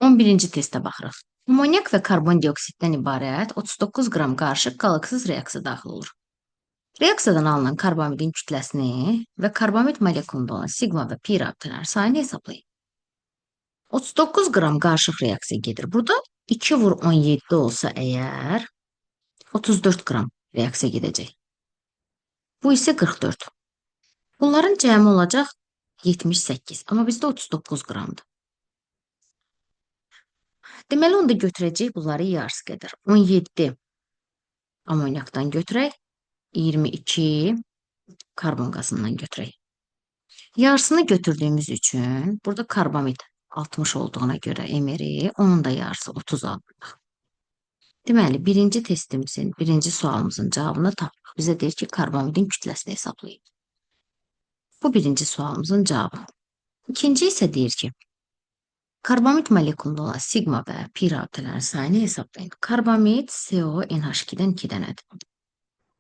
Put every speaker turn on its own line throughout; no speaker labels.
11-ci testə baxırıq. Amonyak və karbon dioksiddən ibarət 39 qram qarışıq qalıqsız reaksiya daxil olur. Reaksiyadan alınan karbamidin kütləsini və karbamid molekulunda olan sigma və pi rabitələr sayını hesablayın. 39 qram qarışıq reaksiya gedir. Burada 2 vur 17 olsa əgər 34 qram reaksiya gedəcək. Bu isə 44. Bunların cəmi olacaq 78. Amma bizdə 39 qramdır. Deməli, onda götürəcək bunları yarısı qədər. 17 amonyakdan götürək, 22 karbon qazından götürək. Yarısını götürdüyümüz üçün burada karbamid 60 olduğuna görə emeri, onun da yarısı 30 alırıq. Deməli, birinci testimizin, birinci sualımızın cavabını tapdıq. Bizə deyir ki, karbamidin kütləsini hesablayın. Bu birinci sualımızın cavabı. İkinci isə deyir ki, karbamid molekulunda olan sigma və pi rabitələrin sayını hesablayın. Karbamid CONH2-dən 2 dənədir.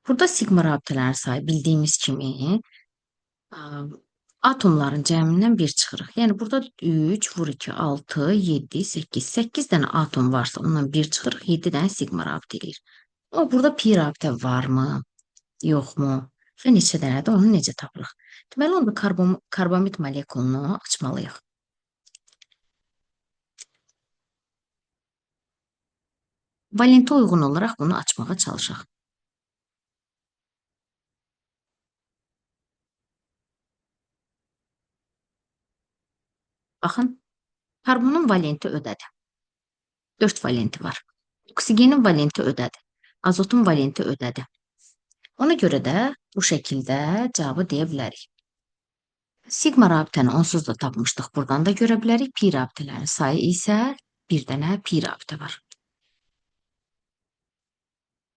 Burada sigma rabitələrin sayı bildiyimiz kimi atomların cəmindən 1 çıxırıq. Yəni, burada 3 vur 2, 6, 7, 8. 8 dənə atom varsa, ondan 1 çıxırıq, 7 dənə sigma rabitə eləyir. Amma burada pi rabitə varmı, yoxmu və neçə dənədir, onu necə tapırıq? Deməli, onda karbamid molekulunu açmalıyıq. Valentə uyğun olaraq bunu açmağa çalışaq. Baxın, karbonun valenti ödədir. 4 valenti var. Oksigenin valenti ödədir. Azotun valenti ödədir. Ona görə də bu şəkildə cavabı deyə bilərik. Sigma rabitəni onsuz da tapmışdıq. Buradan da görə bilərik. Pi rabitələrin sayı isə bir dənə pi rabitə var.